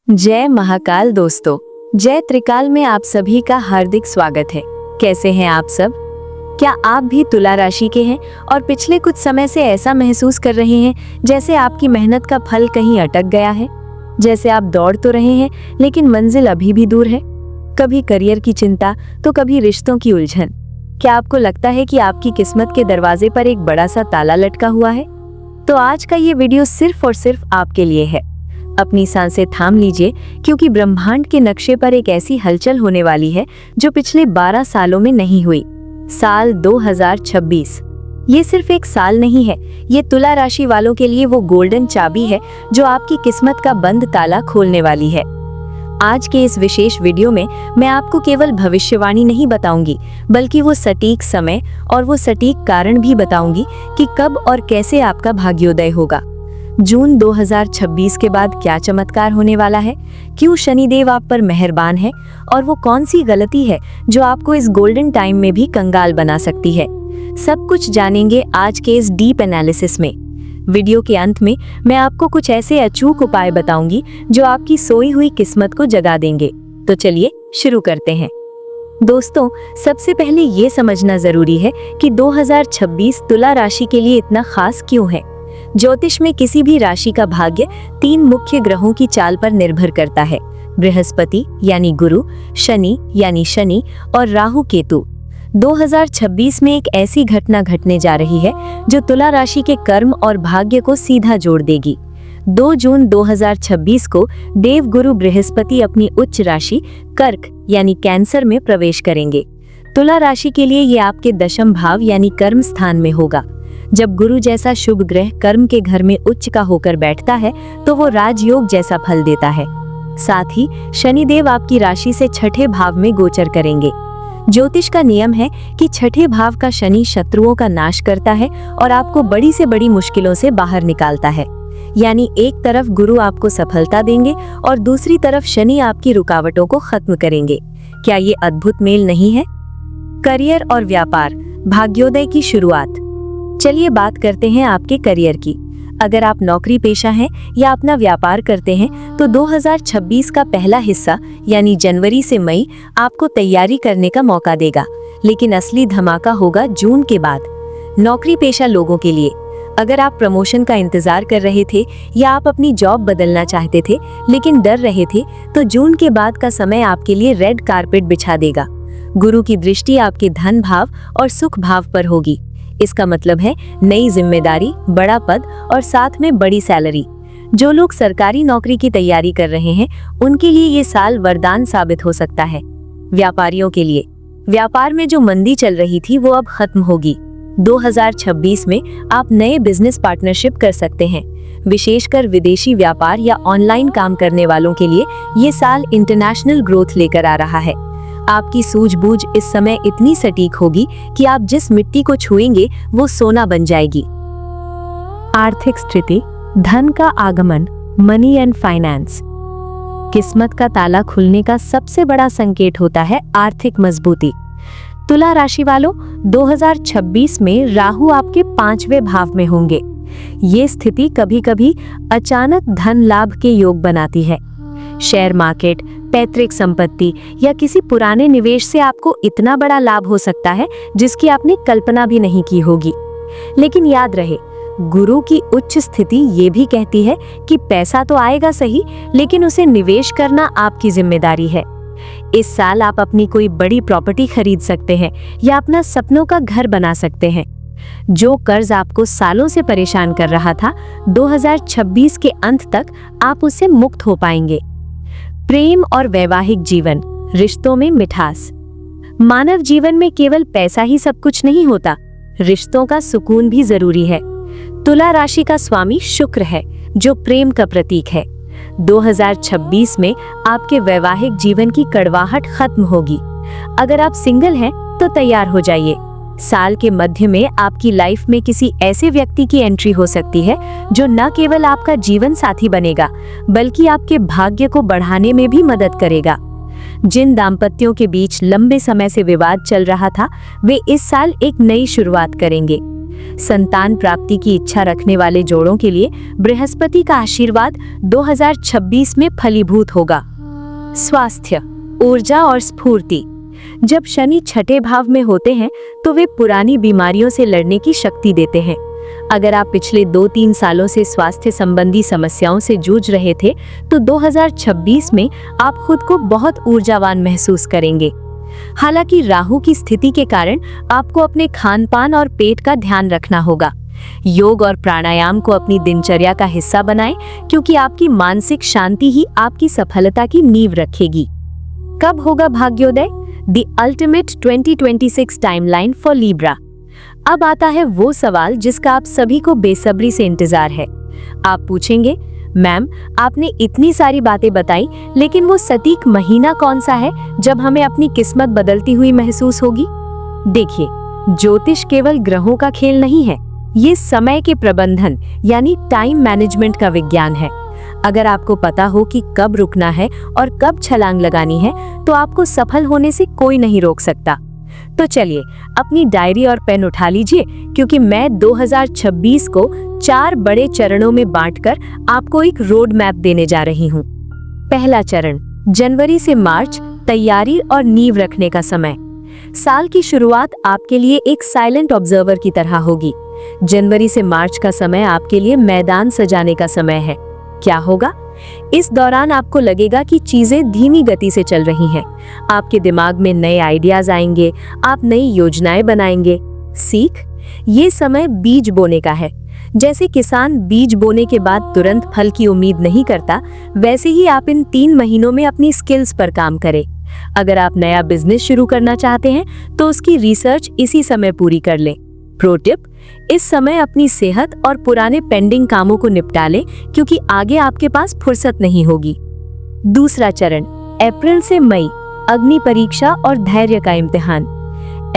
जय महाकाल दोस्तों, जय त्रिकाल में आप सभी का हार्दिक स्वागत है। कैसे हैं आप सब? क्या आप भी तुला राशि के हैं और पिछले कुछ समय से ऐसा महसूस कर रहे हैं जैसे आपकी मेहनत का फल कहीं अटक गया है? जैसे आप दौड़ तो रहे हैं लेकिन मंजिल अभी भी दूर है। कभी करियर की चिंता तो कभी रिश्तों की उलझन। क्या आपको लगता है कि आपकी किस्मत के दरवाजे पर एक बड़ा सा ताला लटका हुआ है? तो आज का ये वीडियो सिर्फ और सिर्फ आपके लिए है। अपनी सांसें थाम लीजिए, क्योंकि ब्रह्मांड के नक्शे पर एक ऐसी हलचल होने वाली है जो पिछले 12 सालों में नहीं हुई। साल 2026 ये सिर्फ एक साल नहीं है, ये तुला राशि वालों के लिए वो गोल्डन चाबी है जो आपकी किस्मत का बंद ताला खोलने वाली है। आज के इस विशेष वीडियो में मैं आपको केवल भविष्यवाणी नहीं बताऊंगी, बल्कि वो सटीक समय और वो सटीक कारण भी बताऊंगी कि कब और कैसे आपका भाग्योदय होगा। जून 2026 के बाद क्या चमत्कार होने वाला है, क्यों शनिदेव आप पर मेहरबान है और वो कौन सी गलती है जो आपको इस गोल्डन टाइम में भी कंगाल बना सकती है, सब कुछ जानेंगे आज के इस डीप एनालिसिस में। वीडियो के अंत में मैं आपको कुछ ऐसे अचूक उपाय बताऊंगी जो आपकी सोई हुई किस्मत को जगा देंगे। तो चलिए शुरू करते हैं। दोस्तों, सबसे पहले ये समझना जरूरी है कि 2026 तुला राशि के लिए इतना खास क्यों है। ज्योतिष में किसी भी राशि का भाग्य 3 मुख्य ग्रहों की चाल पर निर्भर करता है: बृहस्पति यानी गुरु, शनि यानी शनि और राहु केतु। 2026 में एक ऐसी घटना घटने जा रही है जो तुला राशि के कर्म और भाग्य को सीधा जोड़ देगी। 2 जून 2026 को देवगुरु बृहस्पति अपनी उच्च राशि कर्क यानी कैंसर में प्रवेश करेंगे। तुला राशि के लिए ये आपके दशम भाव यानी कर्म स्थान में होगा। जब गुरु जैसा शुभ ग्रह कर्म के घर में उच्च का होकर बैठता है तो वो राजयोग जैसा फल देता है। साथ ही शनिदेव आपकी राशि से छठे भाव में गोचर करेंगे। ज्योतिष का नियम है कि छठे भाव का शनि शत्रुओं का नाश करता है और आपको बड़ी से बड़ी मुश्किलों से बाहर निकालता है। यानी एक तरफ गुरु आपको सफलता देंगे और दूसरी तरफ शनि आपकी रुकावटों को खत्म करेंगे। क्या ये अद्भुत मेल नहीं है? करियर और व्यापार, भाग्योदय की शुरुआत। चलिए बात करते हैं आपके करियर की। अगर आप नौकरी पेशा हैं या अपना व्यापार करते हैं तो 2026 का पहला हिस्सा यानी जनवरी से मई आपको तैयारी करने का मौका देगा, लेकिन असली धमाका होगा जून के बाद। नौकरी पेशा लोगों के लिए, अगर आप प्रमोशन का इंतजार कर रहे थे या आप अपनी जॉब बदलना चाहते थे लेकिन डर रहे थे, तो जून के बाद का समय आपके लिए रेड कारपेट बिछा देगा। गुरु की दृष्टि आपके धन भाव और सुख भाव पर होगी। इसका मतलब है नई जिम्मेदारी, बड़ा पद और साथ में बड़ी सैलरी। जो लोग सरकारी नौकरी की तैयारी कर रहे हैं उनके लिए ये साल वरदान साबित हो सकता है। व्यापारियों के लिए, व्यापार में जो मंदी चल रही थी वो अब खत्म होगी। 2026 में आप नए बिजनेस पार्टनरशिप कर सकते हैं। विशेषकर विदेशी व्यापार या ऑनलाइन काम करने वालों के लिए ये साल इंटरनेशनल ग्रोथ लेकर आ रहा है। आपकी सूझबूझ इस समय इतनी सटीक होगी कि आप जिस मिट्टी को छुएंगे वो सोना बन जाएगी। आर्थिक स्थिति, धन का आगमन, मनी एंड फाइनेंस। किस्मत का ताला खुलने का सबसे बड़ा संकेत होता है आर्थिक मजबूती। तुला राशि वालों, 2026 में राहु आपके 5वें भाव में होंगे। ये स्थिति कभी-कभी अचानक धन लाभ के योग बनाती है। शेयर मार्केट, पैतृक संपत्ति या किसी पुराने निवेश से आपको इतना बड़ा लाभ हो सकता है जिसकी आपने कल्पना भी नहीं की होगी। लेकिन याद रहे, गुरु की उच्च स्थिति ये भी कहती है कि पैसा तो आएगा सही, लेकिन उसे निवेश करना आपकी जिम्मेदारी है। इस साल आप अपनी कोई बड़ी प्रॉपर्टी खरीद सकते हैं या अपना सपनों का घर बना सकते हैं। जो कर्ज आपको सालों से परेशान कर रहा था, 2026 के अंत तक आप उससे मुक्त हो पाएंगे। प्रेम और वैवाहिक जीवन, रिश्तों में मिठास। मानव जीवन में केवल पैसा ही सब कुछ नहीं होता, रिश्तों का सुकून भी जरूरी है। तुला राशि का स्वामी शुक्र है जो प्रेम का प्रतीक है। 2026 में आपके वैवाहिक जीवन की कड़वाहट खत्म होगी। अगर आप सिंगल हैं तो तैयार हो जाइए। साल के मध्य में आपकी लाइफ में किसी ऐसे व्यक्ति की एंट्री हो सकती है जो न केवल आपका जीवन साथी बनेगा, बल्कि आपके भाग्य को बढ़ाने में भी मदद करेगा। जिन दाम्पत्यों के बीच लंबे समय से विवाद चल रहा था, वे इस साल एक नई शुरुआत करेंगे। संतान प्राप्ति की इच्छा रखने वाले जोड़ों के लिए बृहस्पति का आशीर्वाद 2026 में फलीभूत होगा। स्वास्थ्य, ऊर्जा और स्फूर्ति। जब शनि छठे भाव में होते हैं तो वे पुरानी बीमारियों से लड़ने की शक्ति देते हैं। अगर आप पिछले 2-3 सालों से स्वास्थ्य संबंधी समस्याओं से जूझ रहे थे तो 2026 में आप खुद को बहुत ऊर्जावान महसूस करेंगे। हालांकि राहु की स्थिति के कारण आपको अपने खान पान और पेट का ध्यान रखना होगा। योग और प्राणायाम को अपनी दिनचर्या का हिस्सा बनाएं, क्योंकि आपकी मानसिक शांति ही आपकी सफलता की नींव रखेगी। कब होगा भाग्योदय? The ultimate 2026 timeline for Libra. अब आता है वो सवाल जिसका आप सभी को बेसब्री से इंतजार है। आप पूछेंगे, मैम आपने इतनी सारी बातें बताई, लेकिन वो सटीक महीना कौन सा है जब हमें अपनी किस्मत बदलती हुई महसूस होगी? देखिए, ज्योतिष केवल ग्रहों का खेल नहीं है, ये समय के प्रबंधन यानी टाइम मैनेजमेंट का विज्ञान है। अगर आपको पता हो कि कब रुकना है और कब छलांग लगानी है, तो आपको सफल होने से कोई नहीं रोक सकता। तो चलिए अपनी डायरी और पेन उठा लीजिए, क्योंकि मैं 2026 को 4 बड़े चरणों में बांटकर आपको एक रोड मैप देने जा रही हूँ। पहला चरण, जनवरी से मार्च, तैयारी और नींव रखने का समय। साल की शुरुआत आपके लिए एक साइलेंट ऑब्जर्वर की तरह होगी। जनवरी से मार्च का समय आपके लिए मैदान सजाने का समय है। क्या होगा? इस दौरान आपको लगेगा कि चीजें धीमी गति से चल रही हैं। आपके दिमाग में नए आइडियाज आएंगे, आप नई योजनाएं बनाएंगे। सीख, ये समय बीज बोने का है। जैसे किसान बीज बोने के बाद तुरंत फल की उम्मीद नहीं करता, वैसे ही आप इन 3 महीनों में अपनी स्किल्स पर काम करें। अगर आप नया बिजनेस शुरू करना चाहते हैं तो उसकी रिसर्च इसी समय पूरी कर लें। प्रो टिप, इस समय अपनी सेहत और पुराने पेंडिंग कामों को निपटा लें, क्योंकि आगे आपके पास फुर्सत नहीं होगी। दूसरा चरण, अप्रैल से मई, अग्नि परीक्षा और धैर्य का इम्तिहान।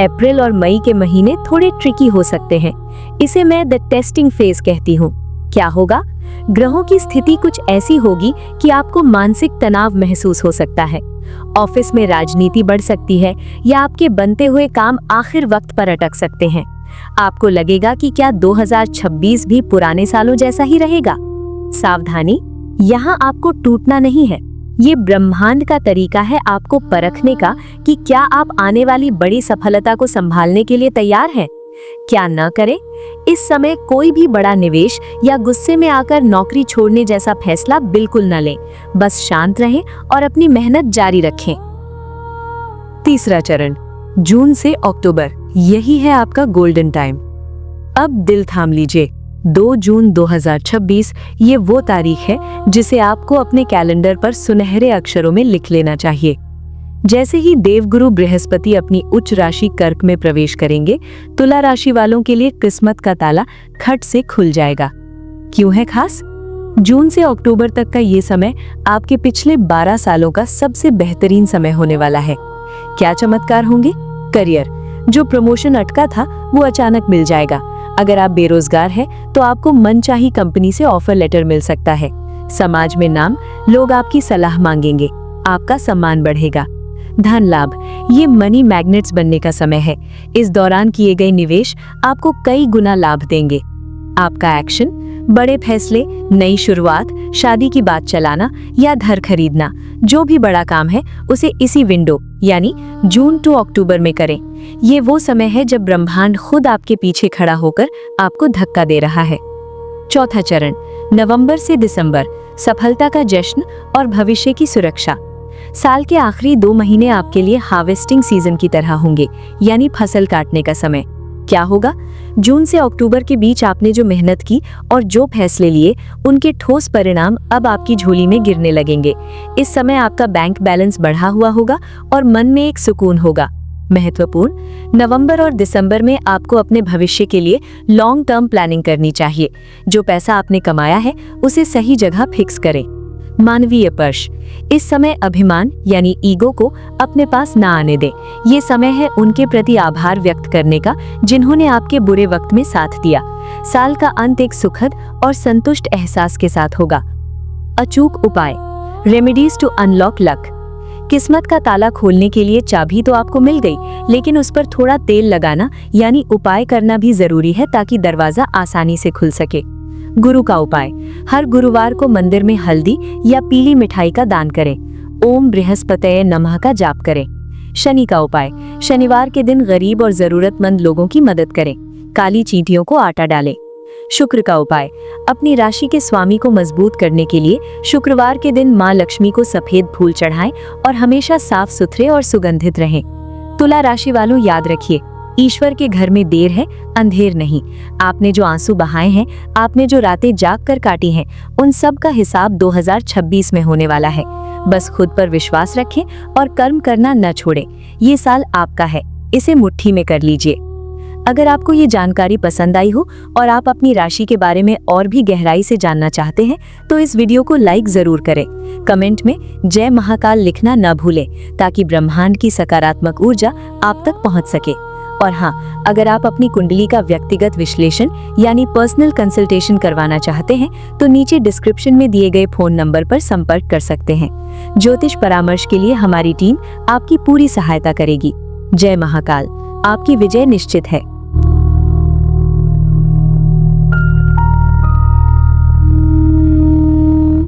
अप्रैल और मई के महीने थोड़े ट्रिकी हो सकते हैं। इसे मैं द टेस्टिंग फेज कहती हूँ। क्या होगा? ग्रहों की स्थिति कुछ ऐसी होगी कि आपको मानसिक तनाव महसूस हो सकता है। ऑफिस में राजनीति बढ़ सकती है या आपके बनते हुए काम आखिर वक्त पर अटक सकते हैं। आपको लगेगा कि क्या 2026 भी पुराने सालों जैसा ही रहेगा? सावधानी, यहाँ आपको टूटना नहीं है। ये ब्रह्मांड का तरीका है आपको परखने का कि क्या आप आने वाली बड़ी सफलता को संभालने के लिए तैयार हैं। क्या न करें? इस समय कोई भी बड़ा निवेश या गुस्से में आकर नौकरी छोड़ने जैसा फैसला बिल्कुल न लें। बस शांत रहें और अपनी मेहनत जारी रखें। तीसरा चरण, जून से अक्टूबर, यही है आपका गोल्डन टाइम। अब दिल थाम लीजिए। 2 जून 2026 ये वो तारीख है जिसे आपको अपने कैलेंडर पर सुनहरे अक्षरों में लिख लेना चाहिए। जैसे ही देवगुरु बृहस्पति अपनी उच्च राशि कर्क में प्रवेश करेंगे, तुला राशि वालों के लिए किस्मत का ताला खट से खुल जाएगा। क्यों है खास? जून से अक्टूबर तक का ये समय आपके पिछले 12 सालों का सबसे बेहतरीन समय होने वाला है। क्या चमत्कार होंगे? करियर, जो प्रमोशन अटका था वो अचानक मिल जाएगा। अगर आप बेरोजगार हैं तो आपको मनचाही कंपनी से ऑफर लेटर मिल सकता है। समाज में नाम, लोग आपकी सलाह मांगेंगे, आपका सम्मान बढ़ेगा। धन लाभ, ये मनी मैग्नेट्स बनने का समय है। इस दौरान किए गए निवेश आपको कई गुना लाभ देंगे। आपका एक्शन, बड़े फैसले, नई शुरुआत, शादी की बात चलाना या घर खरीदना, जो भी बड़ा काम है उसे इसी विंडो यानी जून टू अक्टूबर में करें। ये वो समय है जब ब्रह्मांड खुद आपके पीछे खड़ा होकर आपको धक्का दे रहा है। चौथा चरण, नवंबर से दिसंबर, सफलता का जश्न और भविष्य की सुरक्षा। साल के आखिरी 2 महीने आपके लिए हार्वेस्टिंग सीजन की तरह होंगे, यानी फसल काटने का समय। क्या होगा? जून से अक्टूबर के बीच आपने जो मेहनत की और जो फैसले लिए, उनके ठोस परिणाम अब आपकी झोली में गिरने लगेंगे। इस समय आपका बैंक बैलेंस बढ़ा हुआ होगा और मन में एक सुकून होगा। महत्वपूर्ण, नवंबर और दिसंबर में आपको अपने भविष्य के लिए लॉन्ग टर्म प्लानिंग करनी चाहिए। जो पैसा आपने कमाया है उसे सही जगह फिक्स करें। मानवीय पर्श, इस समय अभिमान यानी ईगो को अपने पास ना आने दें। ये समय है उनके प्रति आभार व्यक्त करने का जिन्होंने आपके बुरे वक्त में साथ दिया। साल का अंत एक सुखद और संतुष्ट एहसास के साथ होगा। अचूक उपाय, रेमेडीज टू अनलॉक लक। किस्मत का ताला खोलने के लिए चाबी तो आपको मिल गई, लेकिन उस पर थोड़ा तेल लगाना यानी उपाय करना भी जरूरी है ताकि दरवाजा आसानी से खुल सके। गुरु का उपाय, हर गुरुवार को मंदिर में हल्दी या पीली मिठाई का दान करें। ओम बृहस्पतये नमः का जाप करें। शनि का उपाय, शनिवार के दिन गरीब और जरूरतमंद लोगों की मदद करें। काली चींटियों को आटा डालें। शुक्र का उपाय, अपनी राशि के स्वामी को मजबूत करने के लिए शुक्रवार के दिन मां लक्ष्मी को सफेद फूल चढ़ाएं और हमेशा साफ सुथरे और सुगंधित रहें। तुला राशि वालों, याद रखिए, ईश्वर के घर में देर है, अंधेर नहीं। आपने जो आंसू बहाए हैं, आपने जो रातें जाग कर काटी हैं, उन सब का हिसाब 2026 में होने वाला है। बस खुद पर विश्वास रखें और कर्म करना न छोड़ें। ये साल आपका है, इसे मुट्ठी में कर लीजिए। अगर आपको ये जानकारी पसंद आई हो और आप अपनी राशि के बारे में और भी गहराई से जानना चाहते हैं तो इस वीडियो को लाइक जरूर करें। कमेंट में जय महाकाल लिखना न भूलें ताकि ब्रह्मांड की सकारात्मक ऊर्जा आप तक पहुंच सके। और हाँ, अगर आप अपनी कुंडली का व्यक्तिगत विश्लेषण यानी पर्सनल कंसल्टेशन करवाना चाहते हैं तो नीचे डिस्क्रिप्शन में दिए गए फोन नंबर पर संपर्क कर सकते हैं। ज्योतिष परामर्श के लिए हमारी टीम आपकी पूरी सहायता करेगी। जय महाकाल, आपकी विजय निश्चित है।